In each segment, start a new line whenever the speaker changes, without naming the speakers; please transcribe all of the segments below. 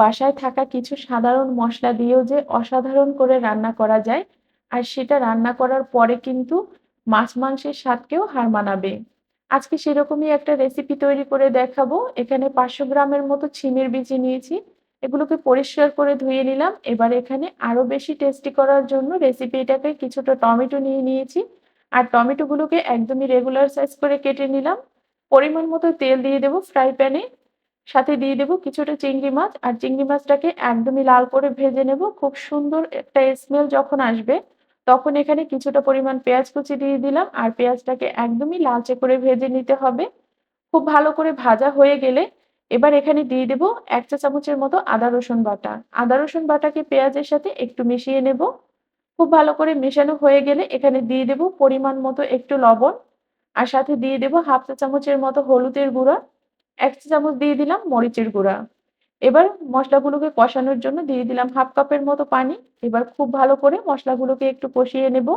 বাসায় থাকা কিছু সাধারণ মসলা দিয়েও যে অসাধারণ করে রান্না করা যায়, আর সেটা রান্না করার পরে কিন্তু মাছ-মাংসের স্বাদকেও হার মানাবে। আজকে সেরকমই একটা রেসিপি তৈরি করে দেখাবো। এখানে ৫০০ গ্রামের মতো শিমের বিচি নিয়েছি। এগুলোকে পরিষ্কার করে ধুয়ে নিলাম। এবার এখানে আরো বেশি টেস্টি করার জন্য রেসিপিটাকে কিছুটা টমেটো নিয়ে নিয়েছি। আর টমেটোগুলোকে একদমই রেগুলার সাইজ করে কেটে নিলাম। পরিমাণ মতো তেল দিয়ে দেব ফ্রাই প্যানে। সাথে দিয়ে দেব কিছুটা চিংড়ি মাছ। আর চিংড়ি মাছটাকে একদমই লাল করে ভেজে নেব। খুব সুন্দর একটা স্মেল যখন আসবে, তখন এখানে কিছুটা পরিমাণ পেঁয়াজ কুচি দিয়ে দিলাম। আর পেঁয়াজটাকে একদমই লালচে করে ভেজে নিতে হবে। খুব ভালো করে ভাজা হয়ে গেলে এবার এখানে দিয়ে দেব ১ চা চামচের মতো আদা রসুন বাটা। আদা রসুন বাটাকে পেঁয়াজের সাথে একটু মিশিয়ে নেব। খুব ভালো করে মেশানো হয়ে গেলে এখানে দিয়ে দেব পরিমাণ মতো একটু লবণ। আর সাথে দিয়ে দেব ১/২ চা চামচের মতো হলুদের গুঁড়া, ১ চা চামচ দিয়ে দিলাম মরিচের গুঁড়া। এবার মসলাগুলোকে কষানোর জন্য দিয়ে দিলাম ১/২ কাপের মতো পানি। এবার খুব ভালো করে মসলাগুলোকে একটু কষিয়ে নেব।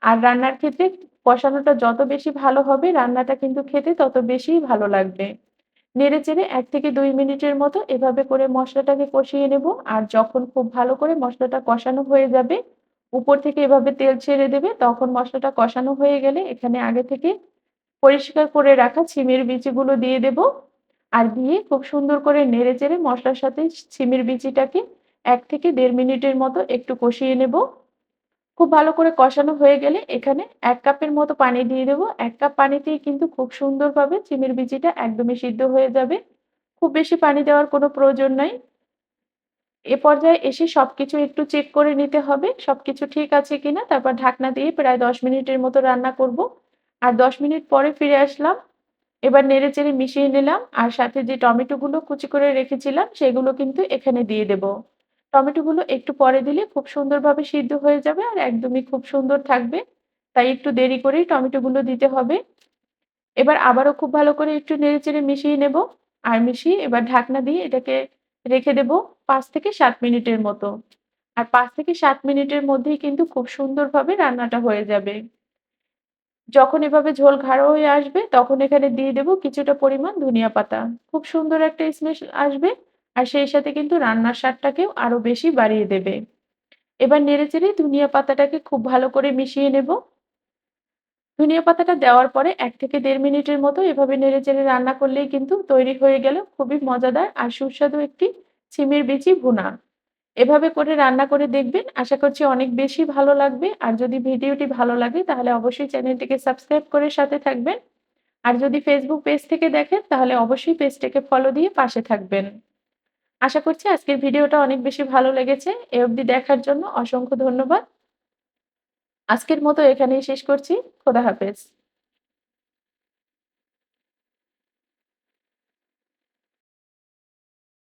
আর রান্নার ক্ষেত্রে কষানোটা যত বেশি ভালো হবে, রান্নাটা কিন্তু খেতে তত বেশিই ভালো লাগবে। নেড়েচেড়ে ১ থেকে ২ মিনিটের মতো এভাবে করে মসলাটাকে কষিয়ে নেব। আর যখন খুব ভালো করে মসলাটা কষানো হয়ে যাবে, উপর থেকে এভাবে তেল ছেড়ে দেবে, তখন মসলাটা কষানো হয়ে গেলে এখানে আগে থেকে পরিষ্কার করে রাখা সিমের বিচিগুলো দিয়ে দেব। আর দিয়ে খুব সুন্দর করে নেড়েচেড়ে মসলার সাথে সিমের বিচিটাকে ১ থেকে ১.৫ মিনিটের মতো একটু কষিয়ে নেব। খুব ভালো করে কষানো হয়ে গেলে এখানে ১ কাপের মতো পানি দিয়ে দেব। ১ কাপ পানিতেই কিন্তু খুব সুন্দরভাবে সিমের বিচিটা একদমই সিদ্ধ হয়ে যাবে। খুব বেশি পানি দেওয়ার কোনো প্রয়োজন নাই। এ পর্যায়ে এসে সবকিছু একটু চেক করে নিতে হবে। সবকিছু ঠিক আছে কিনা। তারপর ঢাকনা দিয়ে প্রায় ১০ মিনিটের মতো রান্না করব। আর ১০ মিনিট পরে ফিরে আসলাম। এবার নেড়েচেড়ে মিশিয়ে নিলাম। আর সাথে যে টমেটোগুলো কুচি করে রেখেছিলাম সেগুলো কিন্তু এখানে দিয়ে দেব। টমেটোগুলো একটু পরে দিলে খুব সুন্দরভাবে সিদ্ধ হয়ে যাবে আর একদমই খুব সুন্দর থাকবে। তাই একটু দেরি করেই টমেটোগুলো দিতে হবে। এবার আবারও খুব ভালো করে একটু নেড়েচেড়ে মিশিয়ে নেব। আর মিশিয়ে এবার ঢাকনা দিয়ে এটাকে রেখে দেব ৫ থেকে ৭ মিনিটের মতো। আর ৫ থেকে ৭ মিনিটের মধ্যেই কিন্তু খুব সুন্দরভাবে রান্নাটা হয়ে যাবে। যখন এভাবে ঝোল গাঢ় হয়ে আসবে তখন এখানে দিয়ে দেব কিছুটা পরিমাণ ধনিয়া পাতা। খুব সুন্দর একটা স্মেল আসবে। আর সেই সাথে কিন্তু রান্নার স্বাদটাকেও আরো বেশি বাড়িয়ে দেবে। এবার নেড়েচেড়ে ধনিয়া পাতাটাকে খুব ভালো করে মিশিয়ে নেব। ধনিয়া পাতাটা দেওয়ার পরে ১ থেকে ১.৫ মিনিটের মতো এভাবে নেড়েচেড়ে রান্না করলেই কিন্তু তৈরি হয়ে গেল খুবই মজাদার আর সুস্বাদু একটি সিমের বিচি ভুনা। এভাবে করে রান্না করে দেখবেন। আশা করছি অনেক বেশি ভালো লাগবে। আর যদি ভিডিওটি ভালো লাগে তাহলে অবশ্যই চ্যানেলটিকে সাবস্ক্রাইব করে সাথে থাকবেন। আর যদি ফেসবুক পেজ থেকে দেখেন তাহলে অবশ্যই পেজটাকে ফলো দিয়ে পাশে থাকবেন। আশা করছি আজকের ভিডিওটা অনেক বেশি ভালো লেগেছে। এ অবধি দেখার জন্য অসংখ্য ধন্যবাদ। আজকের মতো এখানেই শেষ করছি। খোদা হাফেজ।